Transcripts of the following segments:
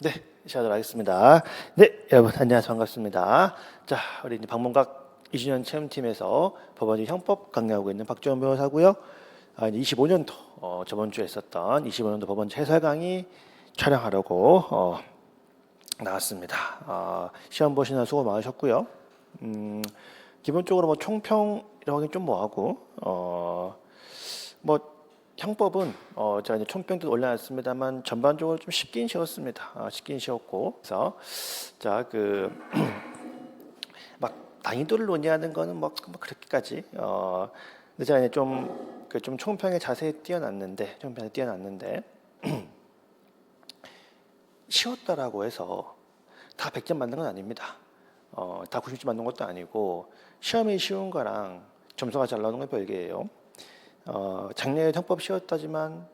네, 시작하도록 하겠습니다. 네, 여러분 안녕하세요. 반갑습니다. 자, 우리 이제 방문각 20년 체험팀에서 법원의 형법 강의하고 있는 박주영 변호사고요. 이제 25년도 저번 주에 했었던 25년도 법원 해설 강의 촬영하려고 나왔습니다. 시험 보시느라 수고 많으셨고요. 기본적으로 뭐 총평이라고 하긴 좀 뭐하고 뭐 형법은 제가 이제 총평도 올려놨습니다만 전반적으로 좀 쉽긴 쉬웠습니다. 쉽긴 쉬웠고 그래서 자 그 막 난이도를 논의하는 거는 뭐 그렇게까지 근데 제가 이제 좀 총평에 자세히 띄어놨는데 쉬웠다라고 해서 다 100점 맞는 건 아닙니다. 다 90점 맞는 것도 아니고 시험이 쉬운 거랑 점수가 잘 나오는 건 별개예요. 작년에 형법 쉬웠다지만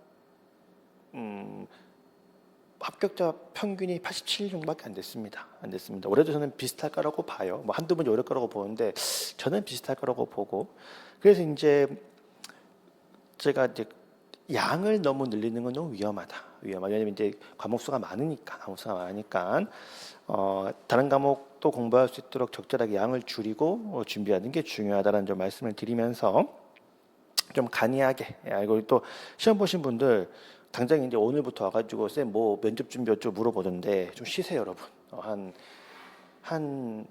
합격자 평균이 87 정도밖에 안 됐습니다. 올해도 저는 비슷할 거라고 봐요. 뭐 한두 번 어려울 거라고 보는데 저는 비슷할 거라고 보고 그래서 이제 제가 이제 양을 너무 늘리는 건 너무 위험하다. 왜냐면 이제 과목 수가 많으니까 다른 과목도 공부할 수 있도록 적절하게 양을 줄이고 준비하는 게 중요하다는 점 말씀을 드리면서 좀 간이하게 그리고 또 시험 보신 분들 당장 이제 오늘부터 와가지고 쌤 뭐 면접 준비 어쩌고 물어보던데 좀 쉬세요 여러분. 한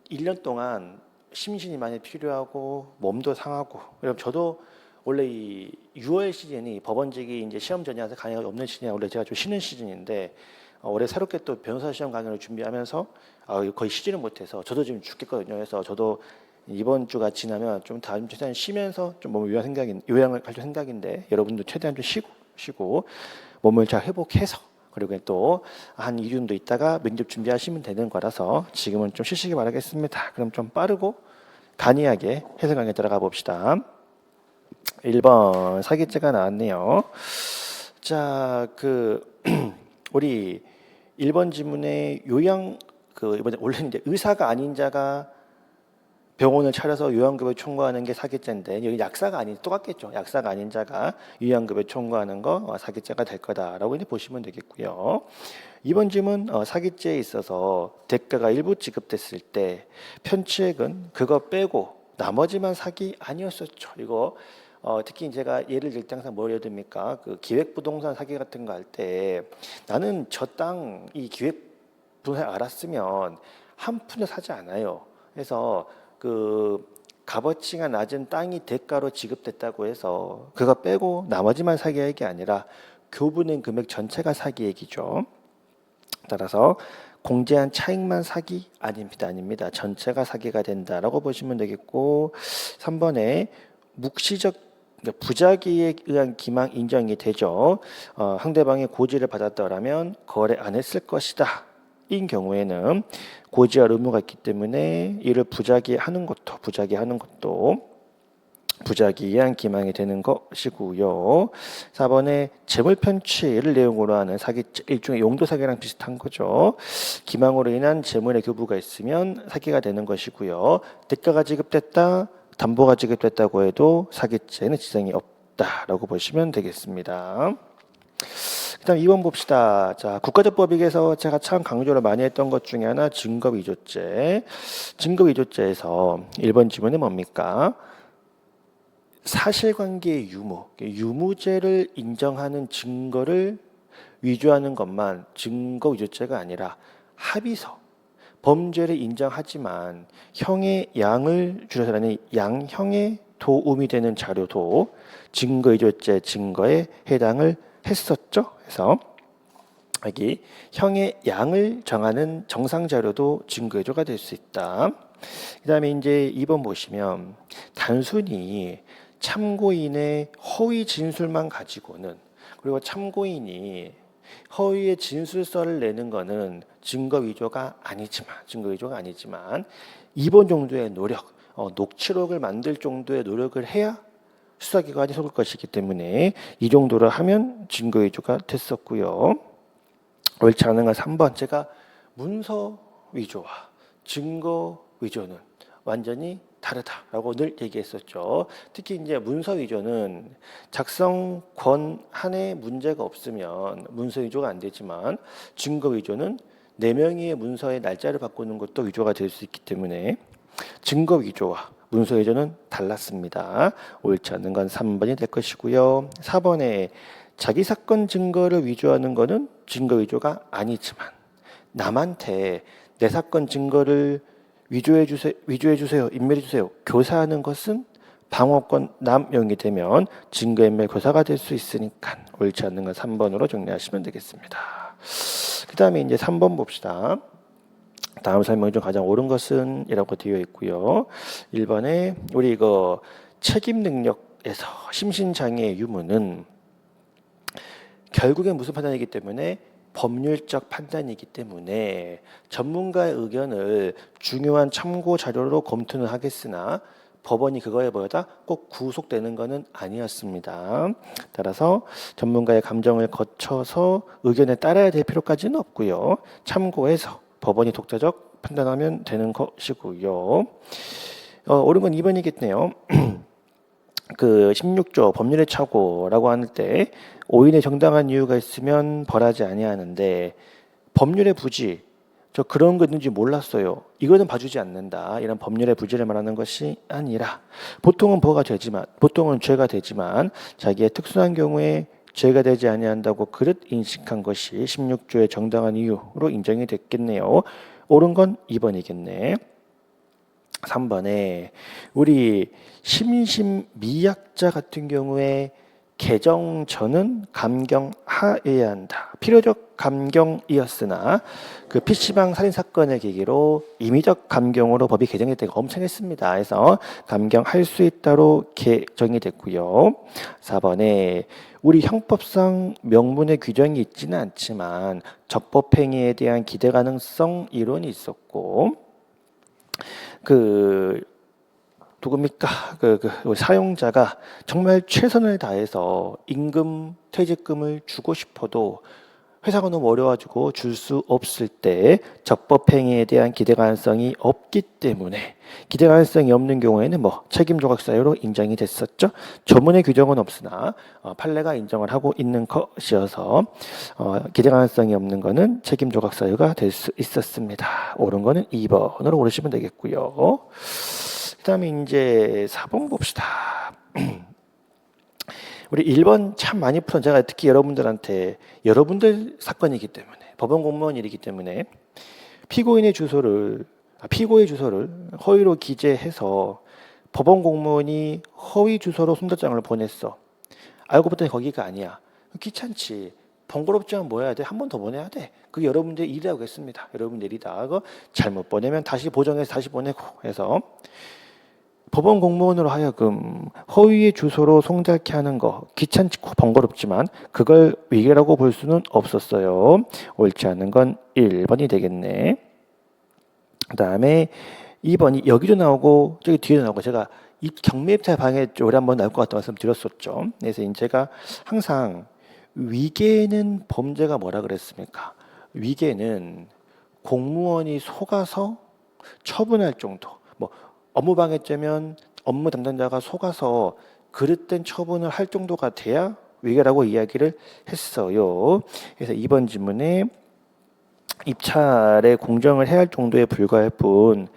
1년 동안 심신이 많이 필요하고 몸도 상하고 여러분 저도 원래 이 6월 시즌이 법원직이 이제 시험 전이라서 강의가 없는 시즌이 원래 제가 좀 쉬는 시즌인데 올해 새롭게 또 변호사 시험 강의를 준비하면서 거의 쉬지를 못해서 저도 지금 죽겠거든요. 그래서 저도 이번 주가 지나면 좀 다음 주 최대한 쉬면서 좀 몸을 요양을 갈 생각인데 여러분도 최대한 좀 쉬고 몸을 잘 회복해서 그리고 또 한 2주 정도 있다가 면접 준비하시면 되는 거라서 지금은 좀 쉬시기 바라겠습니다. 그럼 좀 빠르고 간이하게 해설 강의에 들어가 봅시다. 1번 사기죄가 나왔네요. 자, 우리 1번 지문의 요양 이번에 원래 이제 의사가 아닌 자가 병원을 차려서 요양급여 청구하는 게 사기죄인데 여기 약사가 아닌 똑같겠죠. 약사가 아닌 자가 요양급여 청구하는 거 사기죄가 될 거다라고 이제 보시면 되겠고요. 이번 질문 사기죄에 있어서 대가가 일부 지급됐을 때 편취액은 그거 빼고 나머지만 사기 아니었었죠. 이거 특히 제가 예를 들 때 항상 뭘 예를 듭니까? 그 기획부동산 사기 같은 거 할 때 나는 저 땅 이 기획부동산 알았으면 한 푼도 사지 않아요. 그래서 그 값어치가 낮은 땅이 대가로 지급됐다고 해서 그거 빼고 나머지만 사기액이 아니라 교부낸 금액 전체가 사기액이죠. 따라서 공제한 차익만 사기 아닙니다. 전체가 사기가 된다라고 보시면 되겠고 3번에 묵시적 부작위에 의한 기망 인정이 되죠. 상대방이 고지를 받았더라면 거래 안 했을 것이다. 인 경우에는 고지할 의무가 있기 때문에 이를 부작위하는 것도 부작위에 의한 기망이 되는 것이고요. 4번에 재물 편취를 내용으로 하는 사기 일종의 용도 사기랑 비슷한 거죠. 기망으로 인한 재물의 교부가 있으면 사기가 되는 것이고요. 대가가 지급됐다, 담보가 지급됐다고 해도 사기죄는 지장이 없다라고 보시면 되겠습니다. 그다음 2번 봅시다. 자, 국가적법익에서 제가 참 강조를 많이 했던 것 중에 하나 증거위조죄. 증거위조죄에서 1번 지문은 뭡니까? 사실관계의 유무죄를 인정하는 증거를 위조하는 것만 증거위조죄가 아니라 합의서, 범죄를 인정하지만 형의 양을 줄여서라는 양형에 도움이 되는 자료도 증거위조죄 증거에 해당을 했었죠. 그래서 여기 형의 양을 정하는 정상 자료도 증거위조가 될 수 있다. 그다음에 이제 2번 보시면 단순히 참고인의 허위 진술만 가지고는 그리고 참고인이 허위의 진술서를 내는 거는 증거위조가 아니지만 2번 정도의 노력, 녹취록을 만들 정도의 노력을 해야 수사기관이 속을 것이기 때문에 이 정도로 하면 증거위조가 됐었고요. 옳지 않은 건 3번 제가 문서 위조와 증거 위조는 완전히 다르다라고 늘 얘기했었죠. 특히 이제 문서 위조는 작성 권한에 문제가 없으면 문서 위조가 안 되지만 증거 위조는 4명의 문서의 날짜를 바꾸는 것도 위조가 될 수 있기 때문에 증거 위조와 문서 위조는 달랐습니다. 옳지 않는 건 3번이 될 것이고요. 4번에 자기 사건 증거를 위조하는 것은 증거 위조가 아니지만 남한테 내 사건 증거를 위조해 주세요, 인멸해 주세요, 교사하는 것은 방어권 남용이 되면 증거인멸 교사가 될 수 있으니까 옳지 않는 건 3번으로 정리하시면 되겠습니다. 그 다음에 이제 3번 봅시다. 다음 설명 중 가장 옳은 것은 이라고 되어 있고요. 1번에 우리 이거 책임 능력에서 심신장애의 유무는 결국엔 무슨 판단이기 때문에 법률적 판단이기 때문에 전문가의 의견을 중요한 참고 자료로 검토는 하겠으나 법원이 그거에 뭐다 꼭 구속되는 것은 아니었습니다. 따라서 전문가의 감정을 거쳐서 의견에 따라야 될 필요까지는 없고요. 참고해서 법원이 독자적 판단하면 되는 것이고요. 옳은 건 2번이겠네요. 그 16조 법률의 착오라고 하는 때 오인의 정당한 이유가 있으면 벌하지 아니하는데 법률의 부지 저 그런 거 있는지 몰랐어요. 이거는 봐주지 않는다. 이런 법률의 부지를 말하는 것이 아니라 보통은 보통은 죄가 되지만 자기의 특수한 경우에 죄가 되지 아니한다고 그릇 인식한 것이 16조의 정당한 이유로 인정이 됐겠네요. 옳은 건 2번이겠네. 3번에 우리 심신미약자 같은 경우에 개정 전은 감경하여야 한다. 필요적 감경이었으나 그 PC방 살인 사건을 계기로 임의적 감경으로 법이 개정될 때가 엄청 했습니다. 그래서 감경할 수 있다로 개정이 됐고요. 4번에 우리 형법상 명문의 규정이 있지는 않지만 적법행위에 대한 기대 가능성 이론이 있었고 누굽니까? 사용자가 정말 최선을 다해서 임금, 퇴직금을 주고 싶어도 회사가 너무 어려워가지고 줄 수 없을 때 적법행위에 대한 기대 가능성이 없기 때문에 기대 가능성이 없는 경우에는 책임 조각 사유로 인정이 됐었죠. 조문의 규정은 없으나 판례가 인정을 하고 있는 것이어서 기대 가능성이 없는 거는 책임 조각 사유가 될 수 있었습니다. 옳은 거는 2번으로 고르시면 되겠고요. 그 다음에 이제 4번 봅시다. 우리 1번 참 많이 풀은 제가 특히 여러분들 사건이기 때문에 법원 공무원 일이기 때문에 피고의 주소를 허위로 기재해서 법원 공무원이 허위 주소로 손자장을 보냈어. 알고 봤더니 거기가 아니야. 귀찮지. 번거롭지만 뭐 해야 돼? 한 번 더 보내야 돼. 그게 여러분들의 일이라고 했습니다. 여러분들 일이다. 그거 잘못 보내면 다시 보정해서 다시 보내고 해서 법원 공무원으로 하여금 허위의 주소로 송달케 하는 거 귀찮고 번거롭지만 그걸 위계라고 볼 수는 없었어요. 옳지 않은 건 1번이 되겠네. 그 다음에 2번이 여기도 나오고 저기 뒤에도 나오고 제가 이 경매입찰 방해 오래 한번 나올 것 같다 말씀드렸었죠. 그래서 제가 항상 위계는 범죄가 뭐라 그랬습니까? 위계는 공무원이 속아서 처분할 정도. 업무방해죄면 업무 담당자가 속아서 그릇된 처분을 할 정도가 돼야 위계라고 이야기를 했어요. 그래서 이번 질문에 입찰에 공정을 해야 할 정도에 불과할 뿐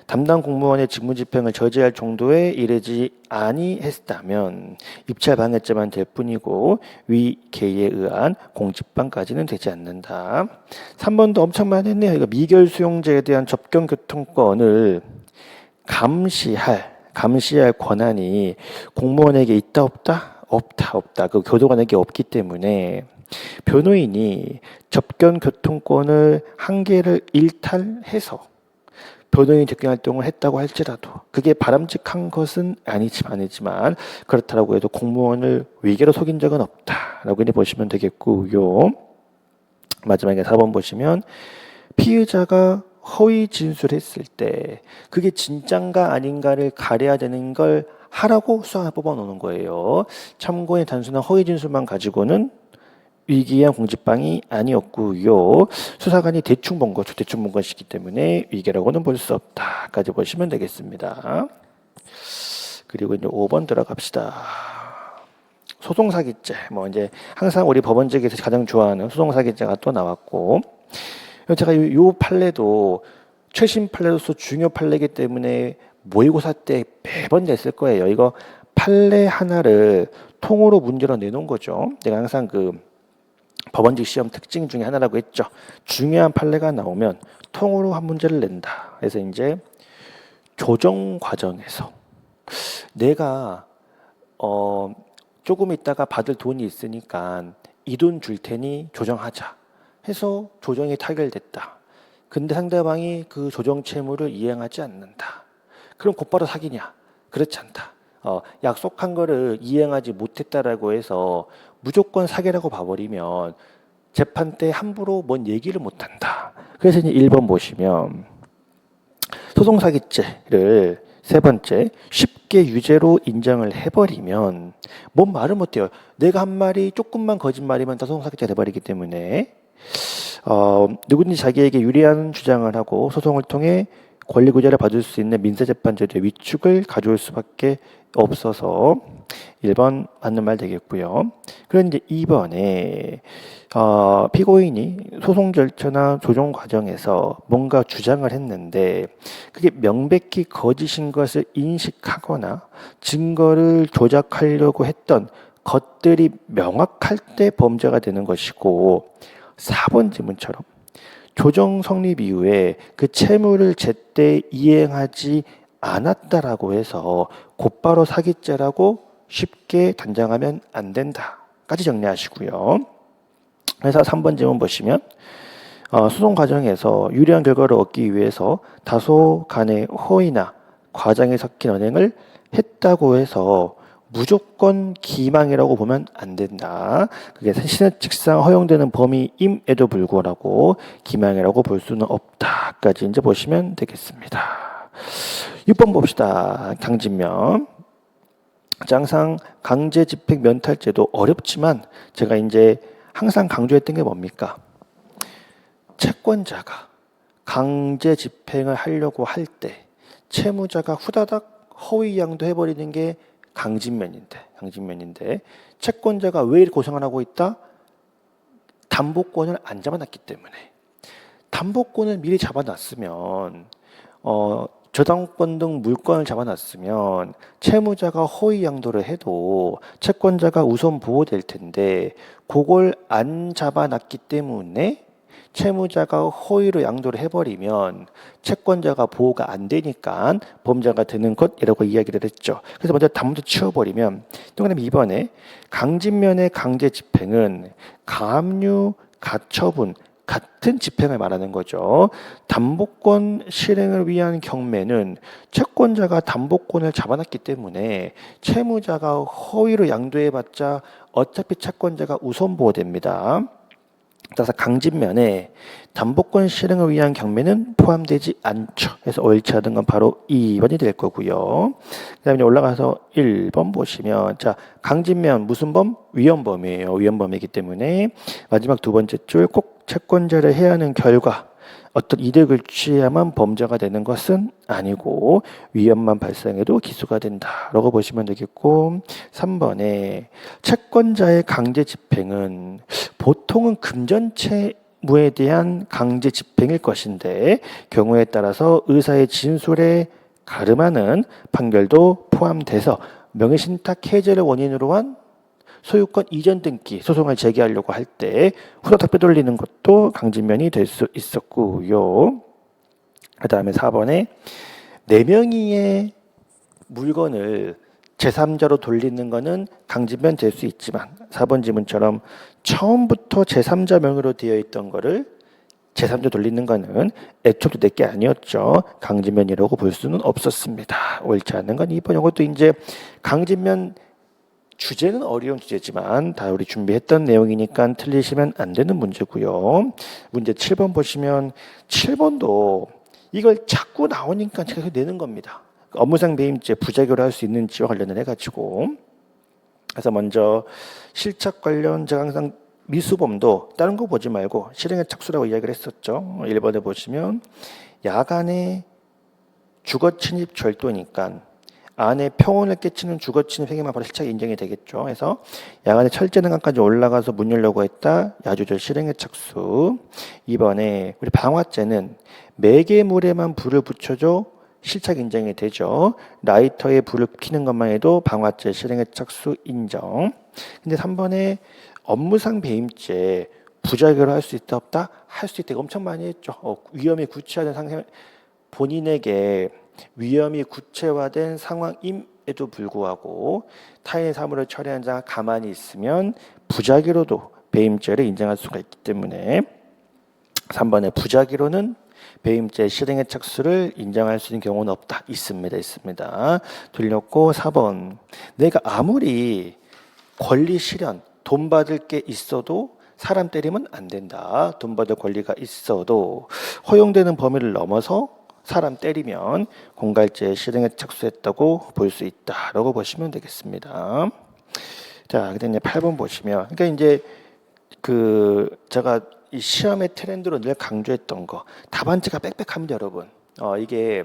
담당 공무원의 직무집행을 저지할 정도에 이르지 아니했다면 입찰 방해죄만 될 뿐이고 위계에 의한 공직방까지는 되지 않는다. 3번도 엄청 많이 했네요. 이거 미결 수용자에 대한 접견 교통권을 감시할 권한이 공무원에게 있다 없다. 그 교도관에게 없기 때문에 변호인이 접견 교통권을 한 개를 일탈해서 변호인 접견 활동을 했다고 할지라도 그게 바람직한 것은 아니지만 그렇다고 해도 공무원을 위계로 속인 적은 없다라고 보시면 되겠고요. 마지막에 4번 보시면 피의자가 허위 진술했을 때 그게 진짠가 아닌가를 가려야 되는 걸 하라고 수사관을 뽑아놓는 거예요. 참고에 단순한 허위 진술만 가지고는 위기한 공직방이 아니었고요. 수사관이 대충 본 것이기 때문에 위계라고는 볼 수 없다까지 보시면 되겠습니다. 그리고 이제 5번 들어갑시다. 소송사기죄. 뭐 이제 항상 우리 법원직에서 가장 좋아하는 소송사기죄가 또 나왔고, 제가 요 판례도 최신 판례로서 중요 판례이기 때문에 모의고사 때 매번 냈을 거예요. 이거 판례 하나를 통으로 문제로 내놓은 거죠. 내가 항상 그 법원직 시험 특징 중에 하나라고 했죠. 중요한 판례가 나오면 통으로 한 문제를 낸다. 그래서 이제 조정 과정에서 내가 조금 있다가 받을 돈이 있으니까 이 돈 줄 테니 조정하자 해서 조정이 타결됐다. 근데 상대방이 그 조정 채무를 이행하지 않는다. 그럼 곧바로 사기냐? 그렇지 않다. 약속한 거를 이행하지 못했다라고 해서 무조건 사기라고 봐버리면 재판 때 함부로 뭔 얘기를 못한다. 그래서 이제 1번 보시면 소송사기죄를 세 번째, 쉽게 유죄로 인정을 해버리면 뭔 말을 못해요. 내가 한 말이 조금만 거짓말이면 다 소송사기죄가 돼버리기 때문에 누구든지 자기에게 유리한 주장을 하고 소송을 통해 권리구제를 받을 수 있는 민사재판제도의 위축을 가져올 수밖에 없어서 1번 맞는 말 되겠고요. 그런데 2번에 피고인이 소송 절차나 조정 과정에서 뭔가 주장을 했는데 그게 명백히 거짓인 것을 인식하거나 증거를 조작하려고 했던 것들이 명확할 때 범죄가 되는 것이고 4번 지문처럼 조정 성립 이후에 그 채무를 제때 이행하지 않았다라고 해서 곧바로 사기죄라고 쉽게 단정하면 안 된다까지 정리하시고요. 그래서 3번 질문 보시면 소송 과정에서 유리한 결과를 얻기 위해서 다소 간의 허위나 과장이 섞인 언행을 했다고 해서 무조건 기망이라고 보면 안 된다. 그게 신의칙상 허용되는 범위임에도 불구하고 기망이라고 볼 수는 없다까지 이제 보시면 되겠습니다. 6번 봅시다. 강진면. 항상 강제 집행 면탈제도 어렵지만 제가 이제 항상 강조했던 게 뭡니까? 채권자가 강제 집행을 하려고 할 때 채무자가 후다닥 허위 양도해버리는 게 강진면인데 채권자가 왜 이렇게 고생을 하고 있다? 담보권을 안 잡아놨기 때문에. 담보권을 미리 잡아놨으면 저당권 등 물건을 잡아놨으면 채무자가 허위 양도를 해도 채권자가 우선 보호될 텐데 그걸 안 잡아놨기 때문에 채무자가 허위로 양도를 해버리면 채권자가 보호가 안 되니까 범죄가 되는 것이라고 이야기를 했죠. 그래서 먼저 담보도 치워버리면 또 그다음에 이번에 강진면의 강제 집행은 가압류, 가처분 같은 집행을 말하는 거죠. 담보권 실행을 위한 경매는 채권자가 담보권을 잡아놨기 때문에 채무자가 허위로 양도해봤자 어차피 채권자가 우선 보호됩니다. 따라서 강진면에 담보권 실행을 위한 경매는 포함되지 않죠. 그래서 옳지 않은 건 바로 2번이 될 거고요. 그 다음에 올라가서 1번 보시면 자 강진면 무슨 범? 위헌범이에요. 위헌범이기 때문에 마지막 두 번째 줄 꼭 채권자를 해야 하는 결과 어떤 이득을 취해야만 범죄가 되는 것은 아니고 위헌만 발생해도 기소가 된다라고 보시면 되겠고 3번에 채권자의 강제 집행은 보통은 금전채무에 대한 강제 집행일 것인데 경우에 따라서 의사의 진술에 가름하는 판결도 포함돼서 명예신탁 해제를 원인으로 한 소유권 이전 등기 소송을 제기하려고 할 때 후다닥 빼돌리는 것도 강진면이 될 수 있었고요. 그 다음에 4번에 4명이의 물건을 제3자로 돌리는 것은 강진면 될 수 있지만 4번 지문처럼 처음부터 제3자 명의로 되어 있던 거를 제3자 돌리는 거는 애초부터 내 게 아니었죠. 강진면이라고 볼 수는 없었습니다. 옳지 않은 건 2번. 이것도 이제 강진면 주제는 어려운 주제지만 다 우리 준비했던 내용이니까 틀리시면 안 되는 문제고요. 문제 7번 보시면 7번도 이걸 자꾸 나오니까 제가 내는 겁니다. 업무상 배임죄 부작용을 할 수 있는지와 관련을 해가지고 그래서 먼저 실착 관련 제가 항상 미수범도 다른 거 보지 말고 실행의 착수라고 이야기를 했었죠. 1번에 보시면 야간에 주거 침입 절도니까 안에 평온을 깨치는 주거침입 행위만 바로 실착이 인정이 되겠죠. 그래서 야간에 철제 능선까지 올라가서 문 열려고 했다. 야조절 실행의 착수. 2번에 우리 방화제는 매개물에만 불을 붙여줘 실착 인정이 되죠. 라이터에 불을 켜는 것만 해도 방화제 실행의 착수 인정. 근데 3번에 업무상 배임죄 부작용을 할 수 있다 없다? 할 수 있다. 엄청 많이 했죠. 위험이 구체화된 상황, 본인에게 위험이 구체화된 상황임에도 불구하고 타인의 사물을 처리한 자가 가만히 있으면 부작위로도 배임죄를 인정할 수가 있기 때문에 3번의 부작위로는 배임죄 실행의 착수를 인정할 수 있는 경우는 없다. 있습니다. 틀렸고 4번 내가 아무리 권리 실현 돈 받을 게 있어도 사람 때리면 안 된다. 돈 받을 권리가 있어도 허용되는 범위를 넘어서 사람 때리면 공갈죄 실행에 착수했다고 볼 수 있다라고 보시면 되겠습니다. 자, 그다음에 8번 보시면 그러니까 이제 제가 이 시험의 트렌드로 늘 강조했던 거 답안지가 빽빽합니다, 여러분. 이게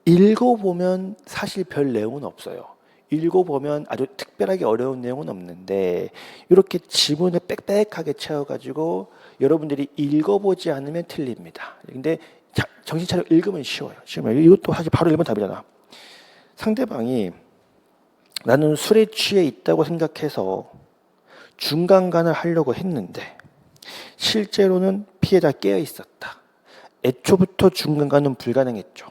읽어보면 사실 별 내용은 없어요. 읽어보면 아주 특별하게 어려운 내용은 없는데 이렇게 지문을 빽빽하게 채워가지고 여러분들이 읽어보지 않으면 틀립니다. 근데 정신 차려 읽으면 쉬워요. 이것도 사실 바로 1번 답이잖아. 상대방이 나는 술에 취해 있다고 생각해서 중간간을 하려고 했는데 실제로는 피해자 깨어 있었다. 애초부터 중간간은 불가능했죠.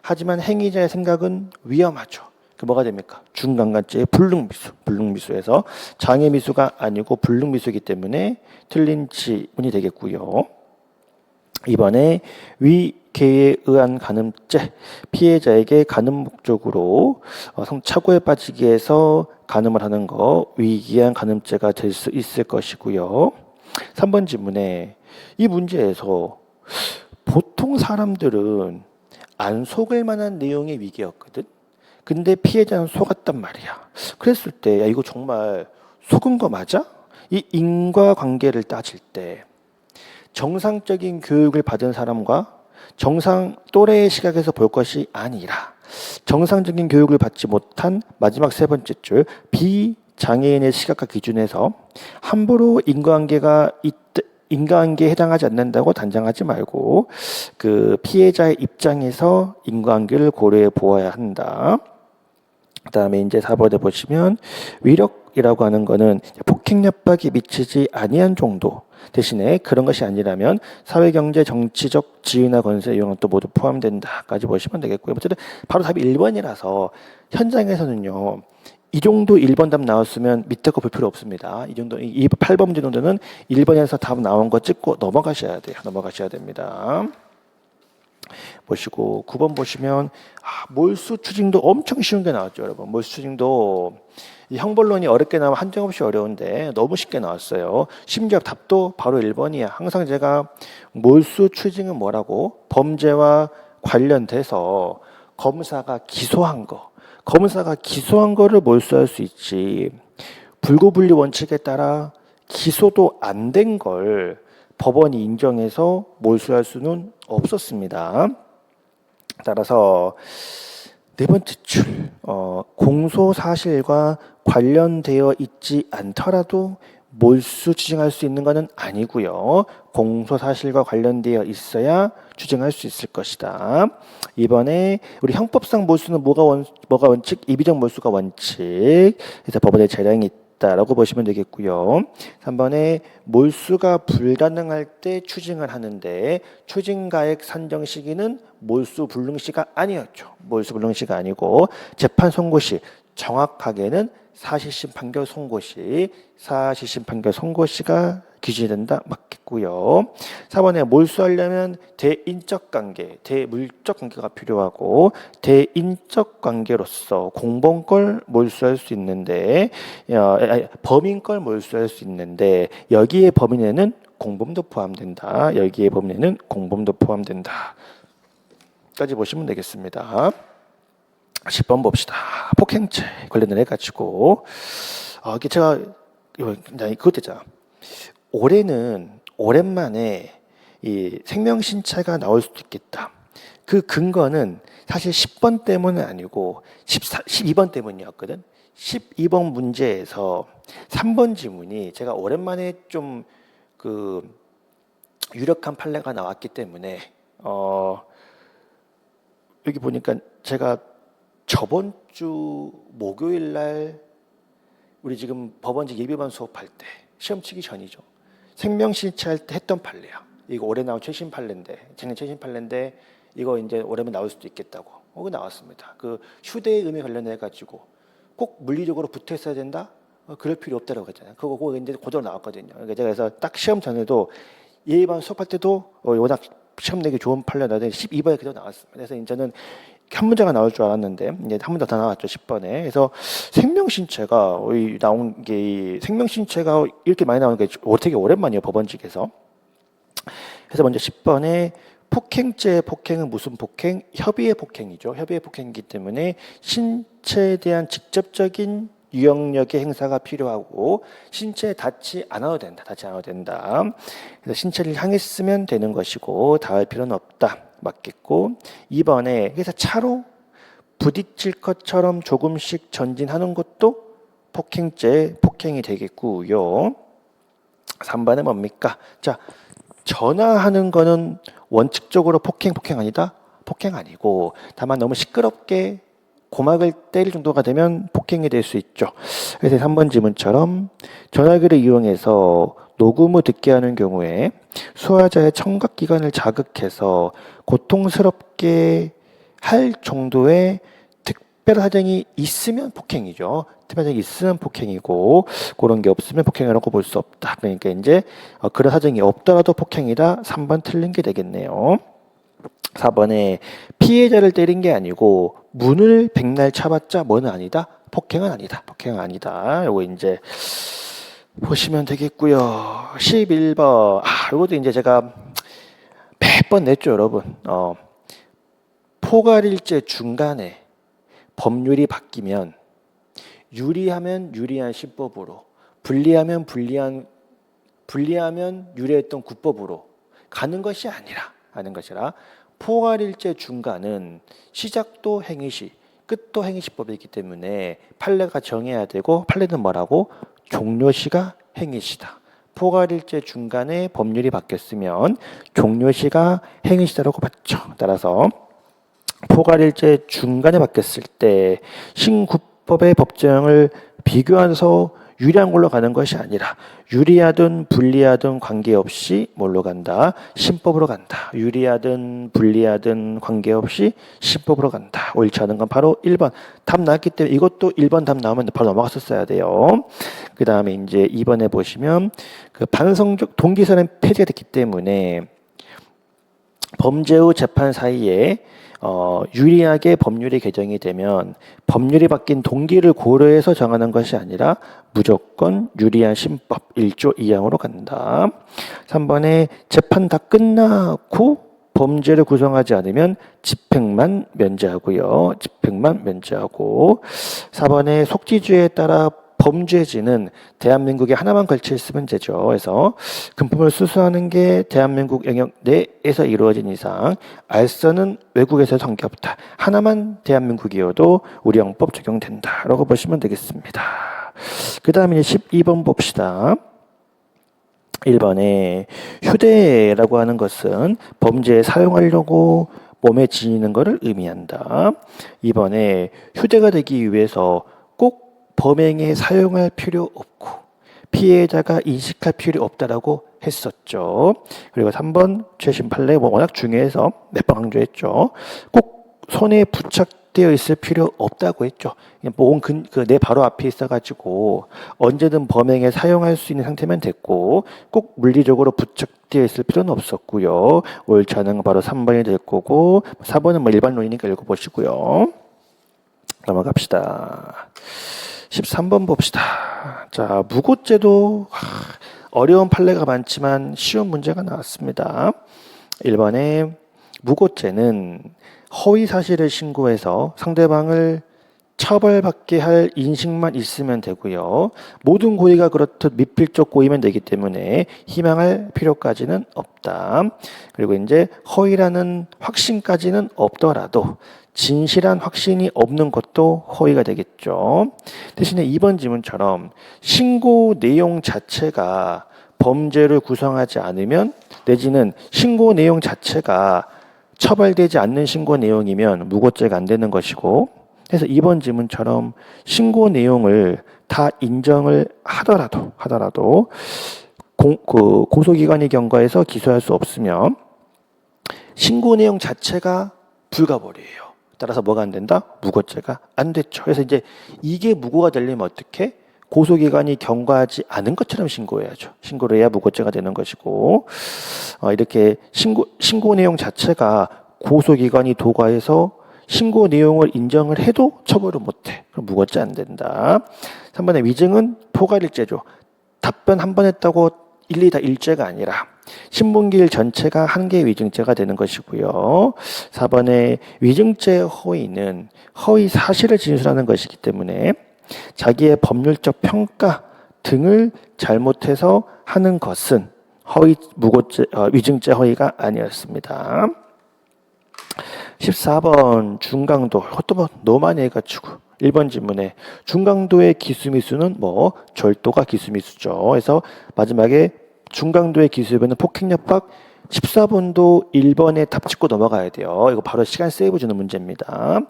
하지만 행위자의 생각은 위험하죠. 뭐가 됩니까? 중간간죄의 불능미수에서 장애미수가 아니고 불능미수이기 때문에 틀린 지문이 되겠고요. 이번에 위계에 의한 간음죄 피해자에게 간음 목적으로 착오에 빠지기 위해서 간음을 하는 거 위기한 간음죄가 될 수 있을 것이고요. 3번 지문에 이 문제에서 보통 사람들은 안 속을 만한 내용의 위계였거든. 근데 피해자는 속았단 말이야. 그랬을 때 야 이거 정말 속은 거 맞아? 이 인과관계를 따질 때 정상적인 교육을 받은 사람과 정상 또래의 시각에서 볼 것이 아니라 정상적인 교육을 받지 못한 마지막 세 번째 줄 비장애인의 시각과 기준에서 함부로 인과관계에 해당하지 않는다고 단정하지 말고 그 피해자의 입장에서 인과관계를 고려해 보아야 한다. 그다음에 이제 4번에 보시면 위력이라고 하는 거는 폭행 협박이 미치지 아니한 정도 대신에 그런 것이 아니라면 사회, 경제, 정치적 지위나 권세 이용은 또 모두 포함된다까지 보시면 되겠고요. 어쨌든 바로 답이 1번이라서 현장에서는요. 이 정도 1번 답 나왔으면 밑에 거 볼 필요 없습니다. 이 정도, 이 8번 문제 정도는 1번에서 답 나온 거 찍고 넘어가셔야 돼요. 넘어가셔야 됩니다. 보시고 9번 보시면 몰수 추징도 엄청 쉬운 게 나왔죠, 여러분. 몰수 추징도 이 형벌론이 어렵게 나오면 한정없이 어려운데 너무 쉽게 나왔어요. 심지어 답도 바로 1번이야. 항상 제가 몰수 추징은 뭐라고? 범죄와 관련돼서 검사가 기소한 거를 몰수할 수 있지. 불구분리 원칙에 따라 기소도 안 된 걸 법원이 인정해서 몰수할 수는 없었습니다. 따라서 네 번째 줄 공소 사실과 관련되어 있지 않더라도 몰수 추징할 수 있는 것은 아니고요. 공소 사실과 관련되어 있어야 추징할 수 있을 것이다. 이번에 우리 형법상 몰수는 뭐가 원칙? 이비적 몰수가 원칙. 그래서 법원의 재량이 있다라고 보시면 되겠고요. 3번에 몰수가 불가능할 때 추징을 하는데 추징가액 산정 시기는 몰수 불능시가 아니었죠. 몰수 불능시가 아니고 재판 선고시 정확하게는 사실심 판결 선고시가 기준이 된다 맞겠고요. 4번에 몰수하려면 대인적 관계, 대물적 관계가 필요하고 대인적 관계로서 공범 걸 몰수할 수 있는데 범인 걸 몰수할 수 있는데 여기에 범인에는 공범도 포함된다. 까지 보시면 되겠습니다. 10번 봅시다. 폭행죄 관련된 해가지고 이게 제가 그것 있잖아. 올해는 오랜만에 이 생명신체가 나올 수도 있겠다. 그 근거는 사실 10번 때문은 아니고 12번 때문이었거든. 12번 문제에서 3번 지문이 제가 오랜만에 좀 그 유력한 판례가 나왔기 때문에 여기 보니까 제가 저번 주 목요일 날 우리 지금 법원직 예비반 수업할 때 시험 치기 전이죠. 생명신체할 때 했던 판례야. 이거 올해 나온 최신 판례인데, 작년 최신 판례인데 이거 이제 올해면 나올 수도 있겠다고. 그거 나왔습니다. 그 휴대의 의미 관련해 가지고 꼭 물리적으로 붙어 있어야 된다? 그럴 필요 없다라고 했잖아요. 그거 이제 그대로 나왔거든요. 그러니까 제가 그래서 딱 시험 전에도 예비반 수업할 때도 워낙 시험 내기 좋은 판례인데 12번에 그대로 나왔습니다. 그래서 이제는 한 문제가 나올 줄 알았는데 이제 한 문제 더 나왔죠. 10번에. 그래서 생명신체가 나온 게 생명신체가 이렇게 많이 나오는 게 되게 오랜만이에요. 법원직에서. 그래서 먼저 10번에 폭행죄의 폭행은 무슨 폭행? 협의의 폭행이죠. 협의의 폭행이기 때문에 신체에 대한 직접적인 유형력의 행사가 필요하고 신체에 닿지 않아도 된다. 닿지 않아도 된다. 그래서 신체를 향했으면 되는 것이고 닿을 필요는 없다. 맞겠고 2번에 그래서 차로 부딪힐 것처럼 조금씩 전진하는 것도 폭행이 되겠고요. 3번은 뭡니까? 자, 전화하는 거는 원칙적으로 폭행 아니다? 폭행 아니고 다만 너무 시끄럽게 고막을 때릴 정도가 되면 폭행이 될 수 있죠. 그래서 3번 지문처럼 전화기를 이용해서 녹음 후 듣게 하는 경우에 수화자의 청각기관을 자극해서 고통스럽게 할 정도의 특별한 사정이 있으면 폭행이죠. 특별한 사정이 있으면 폭행이고 그런 게 없으면 폭행이라고 볼 수 없다. 그러니까 이제 그런 사정이 없더라도 폭행이다. 3번 틀린 게 되겠네요. 4번에 피해자를 때린 게 아니고 문을 백날 차봤자 뭐는 아니다? 폭행은 아니다. 폭행은 아니다. 요거 이제 보시면 되겠고요. 11번. 이것도 이제 제가 몇 번 냈죠, 여러분. 포괄일제 중간에 법률이 바뀌면 유리하면 유리한 신법으로, 불리하면 유리했던 구법으로 가는 것이라 포괄일제 중간은 시작도 행위시, 끝도 행위시법이기 때문에 판례가 정해야 되고 판례는 뭐라고? 종료시가 행위시다. 포괄일제 중간에 법률이 바뀌었으면 종료시가 행위시다라고 봤죠. 따라서 포괄일제 중간에 바뀌었을 때 신구법의 법정을 비교해서 유리한 걸로 가는 것이 아니라 유리하든 불리하든 관계없이 뭘로 간다? 신법으로 간다. 유리하든 불리하든 관계없이 신법으로 간다. 옳지 않은 건 바로 1번. 답 나왔기 때문에 이것도 1번 답 나오면 바로 넘어갔었어야 돼요. 그 다음에 이제 2번에 보시면 그 반성적 동기선언 폐지가 됐기 때문에 범죄 후 재판 사이에 유리하게 법률이 개정이 되면 법률이 바뀐 동기를 고려해서 정하는 것이 아니라 무조건 유리한 신법 1조 2항으로 간다. 3번에 재판 다 끝나고 범죄를 구성하지 않으면 집행만 면제하고요. 집행만 면제하고 4번에 속지주의에 따라 범죄지는 대한민국에 하나만 걸쳐 있으면 되죠. 그래서 금품을 수수하는 게 대한민국 영역 내에서 이루어진 이상 알선은 외국에서 관계없다. 하나만 대한민국이어도 우리 형법 적용된다. 라고 보시면 되겠습니다. 그 다음에 12번 봅시다. 1번에 휴대라고 하는 것은 범죄에 사용하려고 몸에 지니는 것을 의미한다. 2번에 휴대가 되기 위해서 꼭 범행에 사용할 필요 없고 피해자가 인식할 필요 없다라고 했었죠. 그리고 3번 최신 판례 워낙 중요해서 몇 번 강조했죠. 꼭 손에 부착되어 있을 필요 없다고 했죠. 내 바로 앞에 있어가지고 언제든 범행에 사용할 수 있는 상태면 됐고 꼭 물리적으로 부착되어 있을 필요는 없었고요. 옳지 않은 건 바로 3번이 될 거고 4번은 일반론이니까 읽어보시고요. 넘어갑시다. 13번 봅시다. 자, 무고죄도 어려운 판례가 많지만 쉬운 문제가 나왔습니다. 1번에 무고죄는 허위 사실을 신고해서 상대방을 처벌받게 할 인식만 있으면 되고요. 모든 고의가 그렇듯 미필적 고의면 되기 때문에 희망할 필요까지는 없다. 그리고 이제 허위라는 확신까지는 없더라도 진실한 확신이 없는 것도 허위가 되겠죠. 대신에 2번 지문처럼 신고 내용 자체가 범죄를 구성하지 않으면 내지는 신고 내용 자체가 처벌되지 않는 신고 내용이면 무고죄가 안 되는 것이고, 그래서 2번 지문처럼 신고 내용을 다 인정을 하더라도 고소기관이 경과해서 기소할 수 없으면 신고 내용 자체가 불가벌이에요. 따라서 뭐가 안 된다? 무고죄가 안 됐죠. 그래서 이제 이게 무고가 되려면 어떻게? 고소기관이 경과하지 않은 것처럼 신고해야죠. 신고를 해야 무고죄가 되는 것이고, 이렇게 신고 내용 자체가 고소기관이 도과해서 신고 내용을 인정을 해도 처벌을 못해. 그럼 무고죄 안 된다. 3번의 위증은 포괄일죄죠. 답변 한 번 했다고 일일이 다 일죄가 아니라 신분기일 전체가 한 개의 위증죄가 되는 것이고요. 4번의 위증죄 허위는 허위 사실을 진술하는 것이기 때문에 자기의 법률적 평가 등을 잘못해서 하는 것은 위증죄 허위가 아니었습니다. 14번 중강도, 이것도 뭐 너무 많이 해가지고 1번 질문에 중강도의 기수미수는 뭐 절도가 기수미수죠. 그래서 마지막에 중강도의 기수배는 폭행협박. 14번도 1번에 답 짓고 넘어가야 돼요. 이거 바로 시간 세이브 주는 문제입니다.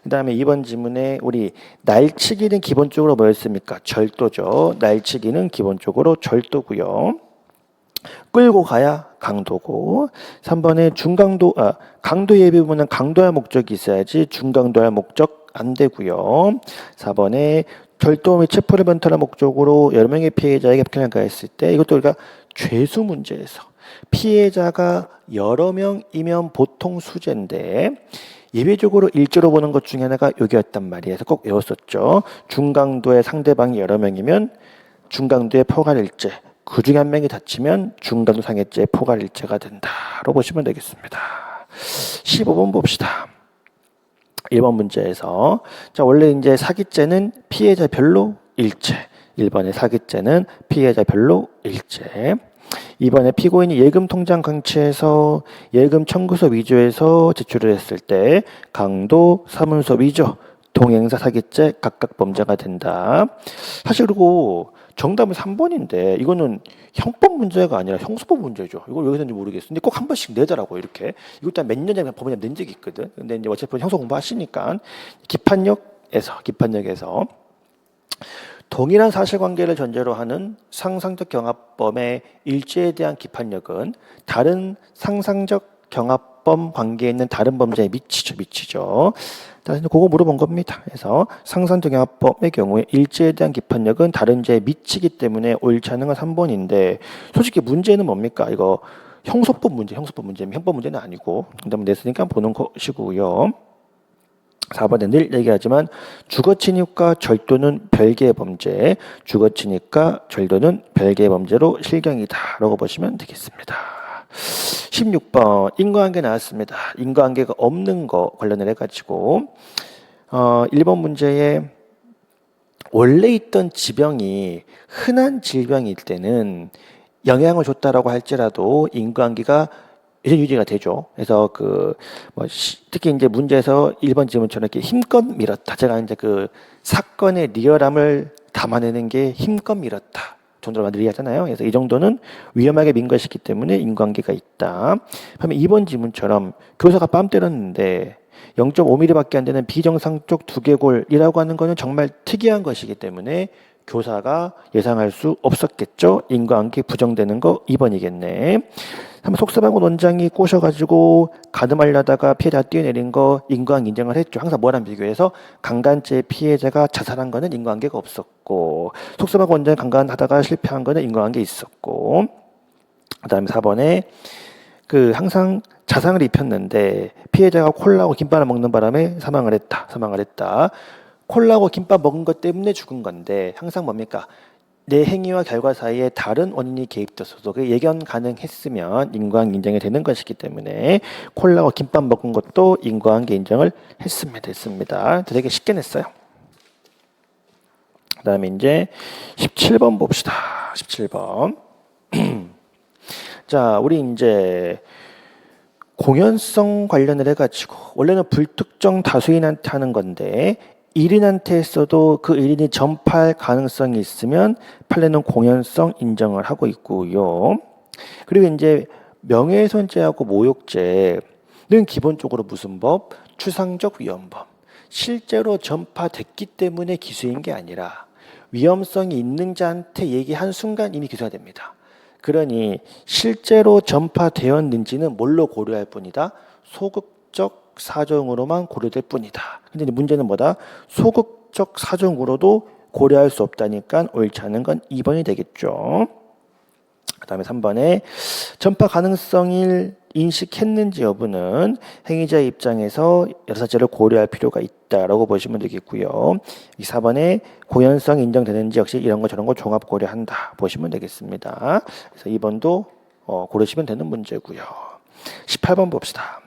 그 다음에 2번 지문에 우리 날치기는 기본적으로 뭐였습니까? 절도죠. 날치기는 기본적으로 절도고요. 끌고 가야 강도고. 3번에 강도 예비 부분은 강도할 목적이 있어야지 중강도할 목적 안 되고요. 4번에 절도 및 체포를 변탈할 목적으로 여러 명의 피해자에게 폭행을 가했을 때, 이것도 우리가 죄수 문제에서 피해자가 여러 명이면 보통 수재인데 예외적으로 일조로 보는 것 중에 하나가 여기였단 말이에요. 그래서 꼭 외웠었죠. 중강도의 상대방이 여러 명이면 중강도의 포괄일죄, 그 중에 한 명이 다치면 중강도 상해죄 포괄일죄가 된다라고 보시면 되겠습니다. 15번 봅시다. 1번 문제에서 자, 원래 이제 사기죄는 피해자별로 일죄. 1번의 사기죄는 피해자별로 일죄. 2번에 피고인이 예금 통장 강취해서 예금 청구서 위조해서 제출을 했을 때 강도, 사문서 위조, 동행사 사기죄 각각 범죄가 된다. 사실 그리고 정답은 3번인데 이거는 형법 문제가 아니라 형소법 문제죠. 이걸 왜 그랬는지 모르겠어요. 근데 꼭 한 번씩 내더라고 이렇게. 이것도 몇 년 전에 법원에 낸 적이 있거든. 근데 이제 어차피 형소 공부하시니까 기판역에서 동일한 사실관계를 전제로 하는 상상적 경합범의 일죄에 대한 기판력은 다른 상상적 경합범 관계에 있는 다른 범죄에 미치죠. 그래서 그거 물어본 겁니다. 그래서 상상적 경합범의 경우에 일죄에 대한 기판력은 다른 죄에 미치기 때문에 옳지 않은 건 3번인데 솔직히 문제는 뭡니까? 이거 형법 문제는 형법 문제는 아니고 정답을 냈으니까 보는 것이고요. 4번에 늘 얘기하지만 주거침입과 절도는 별개의 범죄, 주거침입과 절도는 별개의 범죄로 실경이다라고 보시면 되겠습니다. 16번 인과관계 나왔습니다. 인과관계가 없는 거 관련을 해가지고 1번 문제에 원래 있던 지병이 흔한 질병일 때는 영향을 줬다라고 할지라도 인과관계가 유지가 되죠. 그래서 특히 이제 문제에서 1번 질문처럼 이렇게 힘껏 밀었다. 제가 이제 그 사건의 리얼함을 담아내는 게 힘껏 밀었다 정도로 많이 얘기하잖아요. 그래서 이 정도는 위험하게 민 것이기 때문에 인과관계가 있다. 그러면 2번 질문처럼 교사가 뺨 때렸는데 0.5mm밖에 안 되는 비정상적 두개골이라고 하는 것은 정말 특이한 것이기 때문에 교사가 예상할 수 없었겠죠. 인과관계 부정되는 거 2번이겠네. 속사방군 원장이 꼬셔가지고 가늠하려다가 피해자 뛰어내린 거 인과관계 인정을 했죠. 항상 뭐랑 비교해서 강간죄 피해자가 자살한 거는 인과관계가 없었고 속사방군 원장이 강간하다가 실패한 거는 인과관계 있었고 그다음에 4번에 항상 자상을 입혔는데 피해자가 콜라하고 김밥을 먹는 바람에 사망을 했다. 콜라하고 김밥 먹은 것 때문에 죽은 건데 항상 뭡니까? 내 행위와 결과 사이에 다른 원인이 개입됐어도 그게 예견 가능했으면 인과관계 인정이 되는 것이기 때문에 콜라하고 김밥 먹은 것도 인과관계 인정을 했습니다. 되게 쉽게 냈어요. 그다음에 이제 17번 봅시다. 17번. 자, 우리 이제 공연성 관련을 해가지고 원래는 불특정 다수인한테 하는 건데 1인한테 했어도 그 1인이 전파할 가능성이 있으면 판례는 공연성 인정을 하고 있고요. 그리고 이제 명예훼손죄하고 모욕죄는 기본적으로 무슨 법? 추상적 위헌법. 실제로 전파됐기 때문에 기소인 게 아니라 위험성이 있는 자한테 얘기한 순간 이미 기소가 됩니다. 그러니 실제로 전파되었는지는 뭘로 고려할 뿐이다? 소극적 사정으로만 고려될 뿐이다. 근데 문제는 뭐다? 소극적 사정으로도 고려할 수 없다니까 옳지 않은 건 2번이 되겠죠. 그 다음에 3번에 전파 가능성을 인식했는지 여부는 행위자의 입장에서 여러 사실을 고려할 필요가 있다라고 보시면 되겠고요. 이 4번에 고연성 인정되는지 역시 이런 거 저런 거 종합 고려한다 보시면 되겠습니다. 그래서 2번도 고르시면 되는 문제고요. 18번 봅시다.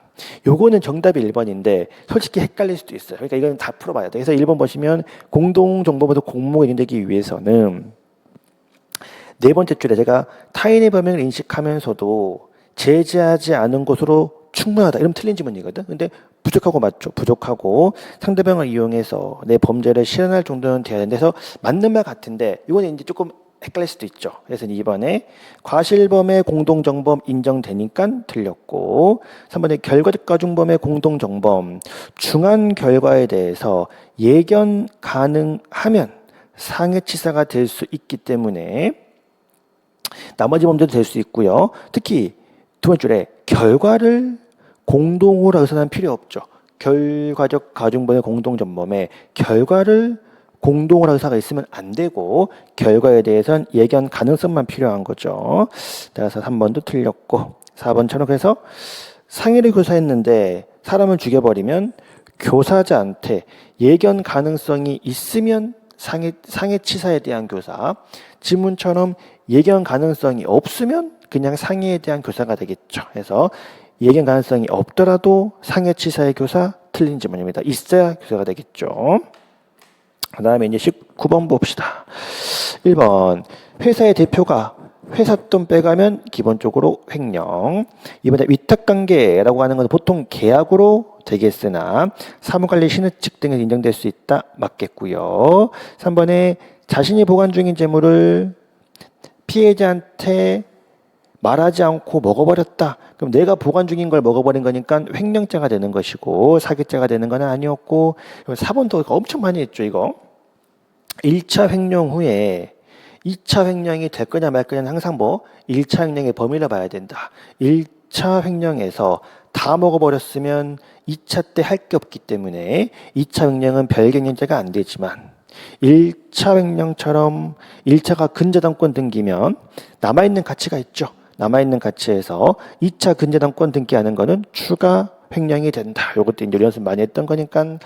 요거는 정답이 1번인데 솔직히 헷갈릴 수도 있어요. 그러니까 이건 다 풀어봐야 돼. 그래서 1번 보시면 공동정보보다 공모가 인정되기 위해서는 네 번째 줄에 제가 타인의 범행을 인식하면서도 제재하지 않은 것으로 충분하다. 이러면 틀린 지문이거든. 근데 부족하고 맞죠. 부족하고 상대방을 이용해서 내 범죄를 실현할 정도는 돼야 되는데 서 맞는 말 같은데 이거는 이제 조금 헷갈릴 수도 있죠. 그래서 2번에 과실범의 공동정범 인정되니까 틀렸고 3번에 결과적 가중범의 공동정범 중한 결과에 대해서 예견 가능하면 상해치사가 될 수 있기 때문에 나머지 범죄도 될 수 있고요. 특히 두 번째 줄에 결과를 공동으로 해서는 필요 없죠. 결과적 가중범의 공동전범에 결과를 공동으로 의사가 있으면 안 되고 결과에 대해서는 예견 가능성만 필요한 거죠. 따라서 3번도 틀렸고 4번처럼 그래서 상해를 교사했는데 사람을 죽여버리면 교사자한테 예견 가능성이 있으면 상해치사에 대한 교사, 지문처럼 예견 가능성이 없으면 그냥 상해에 대한 교사가 되겠죠. 그래서 예견 가능성이 없더라도 상해치사의 교사 틀린 지문입니다. 있어야 교사가 되겠죠. 그 다음에 이제 19번 봅시다. 1번 회사의 대표가 회사 돈 빼가면 기본적으로 횡령. 이번에 위탁관계라고 하는 건 보통 계약으로 되겠으나 사무관리 신의측 등에서 인정될 수 있다. 맞겠고요. 3번에 자신이 보관 중인 재물을 피해자한테 말하지 않고 먹어버렸다. 그럼 내가 보관 중인 걸 먹어버린 거니까 횡령죄가 되는 것이고 사기죄가 되는 건 아니었고 4번도 엄청 많이 했죠. 이거 1차 횡령 후에 2차 횡령이 될 거냐 말 거냐는 항상 1차 횡령의 범위를 봐야 된다. 1차 횡령에서 다 먹어버렸으면 2차 때 할 게 없기 때문에 2차 횡령은 별경영죄가 안 되지만 1차 횡령처럼 1차가 근저당권 등기면 남아있는 가치가 있죠. 남아있는 가치에서 2차 근저당권 등기하는 거는 추가 횡령이 된다. 요것도 이제 연습 많이 했던 거니까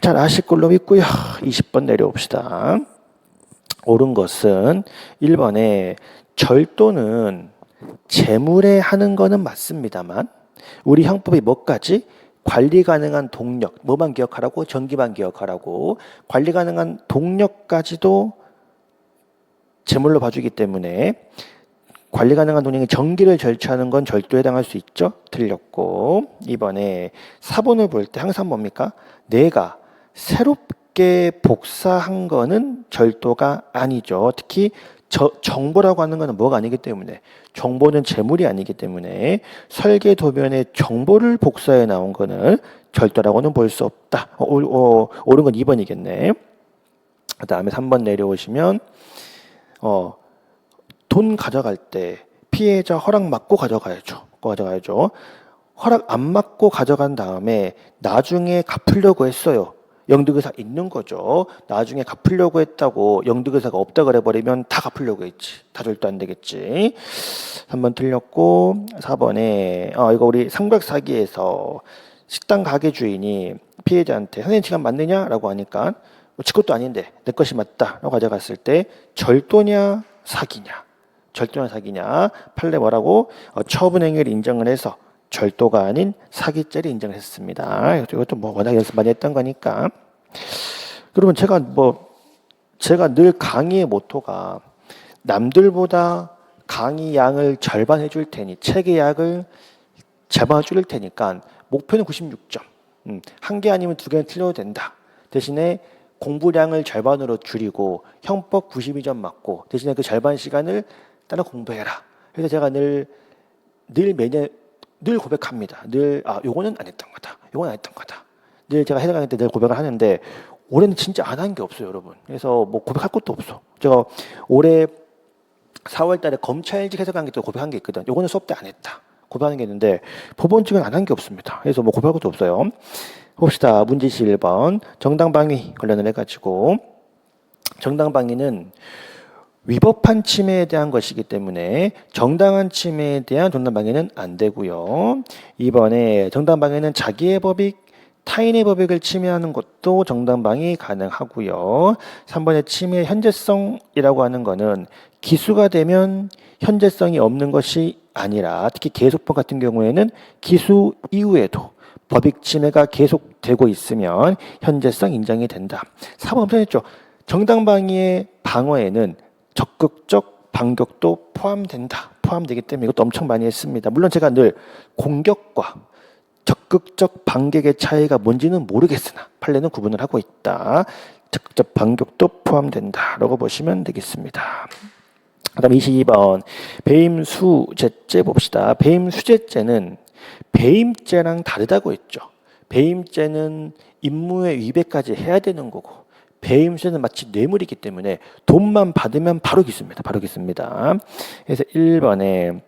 잘 아실 걸로 믿고요. 20번 내려옵시다. 옳은 것은 1번에 절도는 재물에 하는 거는 맞습니다만 우리 형법이 뭐까지? 관리 가능한 동력, 뭐만 기억하라고? 전기만 기억하라고. 관리 가능한 동력까지도 제물로 봐주기 때문에 관리 가능한 동력이 전기를 절취하는 건 절도에 해당할 수 있죠? 틀렸고 2번에 사본을 볼 때 항상 뭡니까? 내가 새롭게 복사한 거는 절도가 아니죠. 특히 정보라고 하는 거는 뭐가 아니기 때문에 정보는 재물이 아니기 때문에 설계 도면에 정보를 복사해 나온 거는 절도라고는 볼 수 없다. 옳은 건 2번이겠네. 그 다음에 3번 내려오시면 돈 가져갈 때 피해자 허락 받고 가져가야죠. 허락 안 받고 가져간 다음에 나중에 갚으려고 했어요. 영득의사 있는 거죠. 나중에 갚으려고 했다고 영득의사가 없다 그래버리면 다 갚으려고 했지. 다 절도 안 되겠지. 3번 틀렸고 4번에 이거 우리 삼각사기에서 식당 가게 주인이 피해자한테 선생님 시간 맞느냐라고 하니까 지 것도 아닌데 내 것이 맞다라고 가져갔을 때 절도냐 사기냐. 절도냐 사기냐. 판례 뭐라고? 처분행위를 인정을 해서 절도가 아닌 사기죄를 인정했습니다. 이것도 워낙 연습 많이 했던 거니까. 그러면 제가 제가 늘 강의의 모토가 남들보다 강의 양을 절반 해줄 테니 책의 양을 절반 줄일 테니까 목표는 96점. 한 개 아니면 두 개는 틀려도 된다. 대신에 공부량을 절반으로 줄이고 형법 92점 맞고 대신에 그 절반 시간을 따라 공부해라. 그래서 제가 늘 매년 늘 고백합니다. 요거는 안 했던 거다. 요건 안 했던 거다. 늘 제가 해당 강의 때 늘 고백을 하는데 올해는 진짜 안 한 게 없어요, 여러분. 그래서 뭐 고백할 것도 없어. 제가 올해 4월 달에 검찰직 해석 강의 때 고백한 게 있거든. 요거는 수업 때 안 했다. 고백하는 게 있는데 법원직은 안 한 게 없습니다. 그래서 뭐 고백할 것도 없어요. 봅시다. 문제시 1번 정당방위 관련을 해가지고 정당방위는 위법한 침해에 대한 것이기 때문에 정당한 침해에 대한 정당방위는 안 되고요. 2번에 정당방위는 자기의 법익 타인의 법익을 침해하는 것도 정당방위 가능하고요. 3번의 침해 현재성이라고 하는 거는 기수가 되면 현재성이 없는 것이 아니라 특히 계속법 같은 경우에는 기수 이후에도 법익 침해가 계속되고 있으면 현재성 인정이 된다. 4번 엄청했죠. 정당방위의 방어에는 적극적 반격도 포함되기 때문에 이것도 엄청 많이 했습니다. 물론 제가 늘 공격과 적극적 반격의 차이가 뭔지는 모르겠으나 판례는 구분을 하고 있다. 적극적 반격도 포함된다라고 보시면 되겠습니다. 그다음 22번 배임수재죄 봅시다. 배임수재죄는 배임죄랑 다르다고 했죠. 배임죄는 임무의 위배까지 해야 되는 거고 배임수재는 마치 뇌물이기 때문에 돈만 받으면 바로 기수입니다. 바로 기수입니다. 그래서 1번에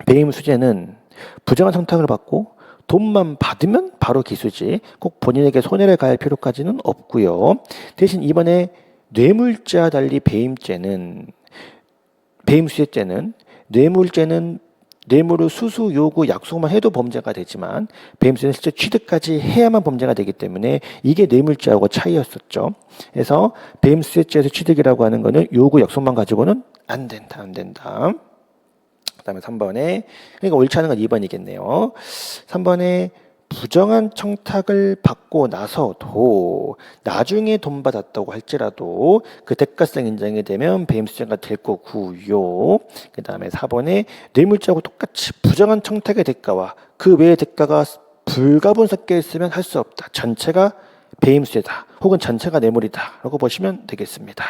배임수재는 부정한 청탁을 받고 돈만 받으면 바로 기수지 꼭 본인에게 손해를 가할 필요까지는 없고요. 대신 이번에 뇌물죄와 달리 배임수재죄는 뇌물죄는 뇌물을 수수, 요구, 약속만 해도 범죄가 되지만 배임수재는 실제 취득까지 해야만 범죄가 되기 때문에 이게 뇌물죄하고 차이였었죠. 그래서 배임수재죄에서 취득이라고 하는 거는 요구, 약속만 가지고는 안 된다. 그다음에 3번에 그러니까 옳지 않은 건 2번이겠네요. 3번에 부정한 청탁을 받고 나서도 나중에 돈 받았다고 할지라도 그 대가성 인정이 되면 배임수재가 될 거고요. 그 다음에 4번에 뇌물죄하고 똑같이 부정한 청탁의 대가와 그 외의 대가가 불가분 섞여 있으면 할 수 없다. 전체가 배임수재다. 혹은 전체가 뇌물이다. 라고 보시면 되겠습니다.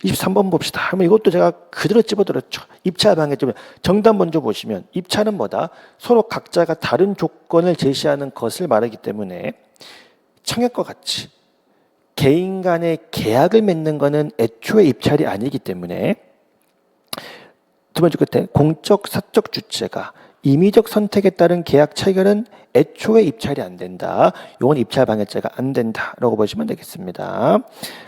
23번 봅시다. 그러면 이것도 제가 그대로 집어들었죠. 입찰 방해점. 정답 먼저 보시면 입찰은 뭐다? 서로 각자가 다른 조건을 제시하는 것을 말하기 때문에 청약과 같이 개인 간의 계약을 맺는 것은 애초에 입찰이 아니기 때문에 두 번째 끝에 공적 사적 주체가 임의적 선택에 따른 계약 체결은 애초에 입찰이 안 된다. 이건 입찰 방해죄가 안 된다라고 보시면 되겠습니다.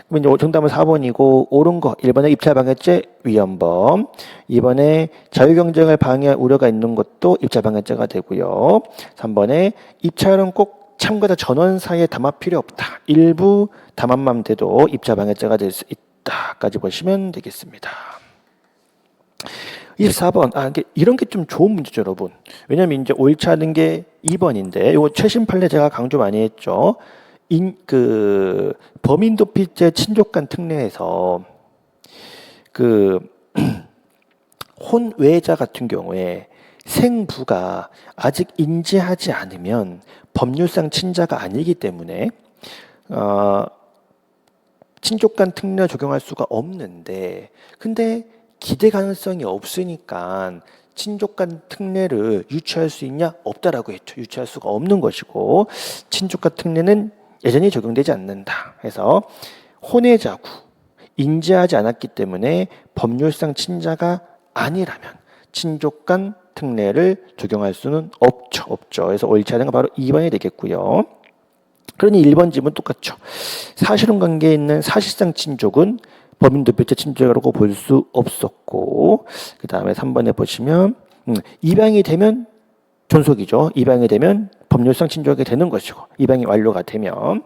그럼 이제 정답은 4번이고 옳은 거 1번에 입찰 방해죄 위헌범, 2번에 자유경쟁을 방해할 우려가 있는 것도 입찰 방해죄가 되고요. 3번에 입찰은 꼭 참가자 전원 사이에 담합 필요 없다. 일부 담합만 돼도 입찰 방해죄가 될 수 있다까지 보시면 되겠습니다. 24번. 이런 게 좀 좋은 문제죠, 여러분. 왜냐면 이제 옳지 않은 게 2번인데, 이거 최신 판례 제가 강조 많이 했죠. 범인도피죄 친족간 특례에서 혼외자 같은 경우에 생부가 아직 인지하지 않으면 법률상 친자가 아니기 때문에, 친족간 특례를 적용할 수가 없는데, 근데 기대 가능성이 없으니까 친족간 특례를 유치할 수 있냐? 없다라고 했죠. 유치할 수가 없는 것이고 친족간 특례는 여전히 적용되지 않는다. 그래서 혼외자고 인지하지 않았기 때문에 법률상 친자가 아니라면 친족간 특례를 적용할 수는 없죠. 그래서 옳지 않은 건 바로 2번이 되겠고요. 그러니 1번 집은 똑같죠. 사실혼 관계에 있는 사실상 친족은 범인도피죄 친족이라고 볼 수 없었고, 그 다음에 3번에 보시면 입양이 되면 존속이죠. 입양이 되면 법률상 친족이 되는 것이고 입양이 완료가 되면,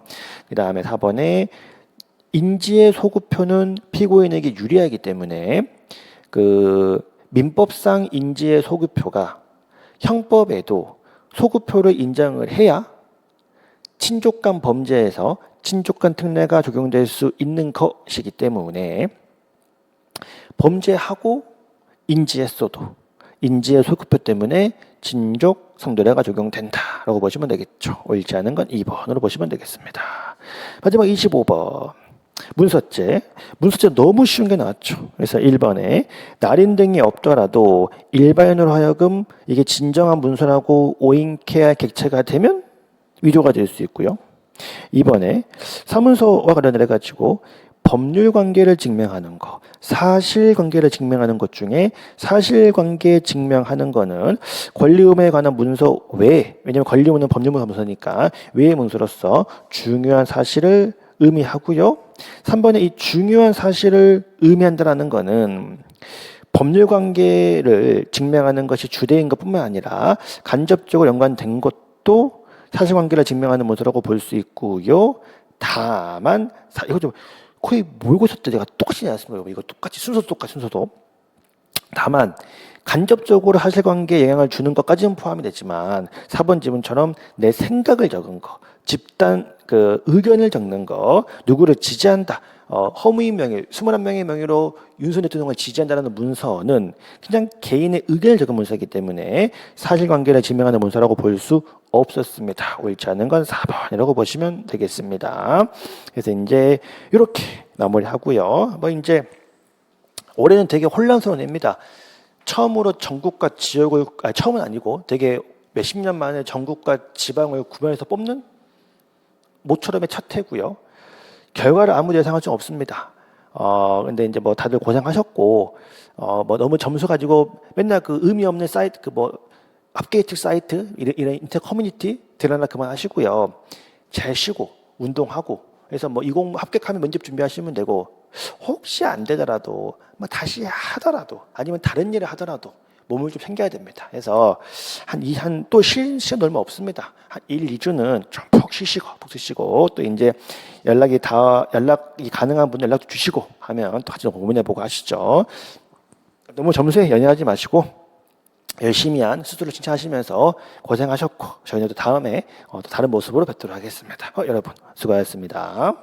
그 다음에 4번에 인지의 소급표는 피고인에게 유리하기 때문에 민법상 인지의 소급표가 형법에도 소급표를 인정을 해야 친족간 범죄에서 친족간 특례가 적용될 수 있는 것이기 때문에 범죄하고 인지했어도 인지의 소급표 때문에 친족 성도례가 적용된다라고 보시면 되겠죠. 옳지 않은 건 2번으로 보시면 되겠습니다. 마지막 25번. 문서죄. 문서죄 너무 쉬운 게 나왔죠. 그래서 1번에 날인 등이 없더라도 일반인으로 하여금 이게 진정한 문서라고 오인케야 객체가 되면 위조가 될 수 있고요. 2번에 사문서와 관련해 가지고 법률 관계를 증명하는 거, 사실 관계를 증명하는 것 중에 사실관계 증명하는 거는 권리 의무에 관한 문서 외에, 왜냐하면 권리 의무는 법률문서 문서니까 외의 문서로서 중요한 사실을 의미하고요. 3번에 이 중요한 사실을 의미한다라는 거는 법률 관계를 증명하는 것이 주대인 것뿐만 아니라 간접적으로 연관된 것도 사실관계를 증명하는 문서라고 볼 수 있고요. 다만 이거 좀 거의 모의고사 때 내가 똑같이 나왔습니다. 이거 똑같이 순서도 다만 간접적으로 사실관계에 영향을 주는 것까지는 포함이 되지만 4번 지문처럼 내 생각을 적은 거, 집단 그 의견을 적는 거, 누구를 지지한다, 허무인 명의 21명의 명의로 윤석열 대통령을 지지한다는 문서는 그냥 개인의 의견을 적은 문서이기 때문에 사실관계를 증명하는 문서라고 볼 수 없었습니다. 옳지 않은 건 4번이라고 보시면 되겠습니다. 그래서 이제 이렇게 마무리하고요. 뭐 이제 올해는 되게 혼란스러운 해입니다. 처음으로 전국과 지역을 처음은 아니고 되게 몇십 년 만에 전국과 지방을 구분해서 뽑는 모처럼의 첫 해고요. 결과를 아무 예상할 수 없습니다. 근데 이제 뭐 다들 고생하셨고, 뭐 너무 점수 가지고 맨날 그 의미 없는 사이트, 그 뭐 업데이트 사이트, 이런 인터 커뮤니티 들어나 그만하시고요. 잘 쉬고, 운동하고, 그래서 뭐 20 합격하면 면접 준비하시면 되고, 혹시 안 되더라도, 뭐 다시 하더라도, 아니면 다른 일을 하더라도, 몸을 좀 챙겨야 됩니다. 그래서 또 쉴 시간 얼마 없습니다. 한 1, 2주는 좀 푹 쉬시고 또 이제 연락이 가능한 분들 연락도 주시고 하면 또 같이 고민해보고 하시죠. 너무 점수에 연연하지 마시고 열심히 한 스스로 칭찬하시면서 고생하셨고 저희는 또 다음에 또 다른 모습으로 뵙도록 하겠습니다. 여러분 수고하셨습니다.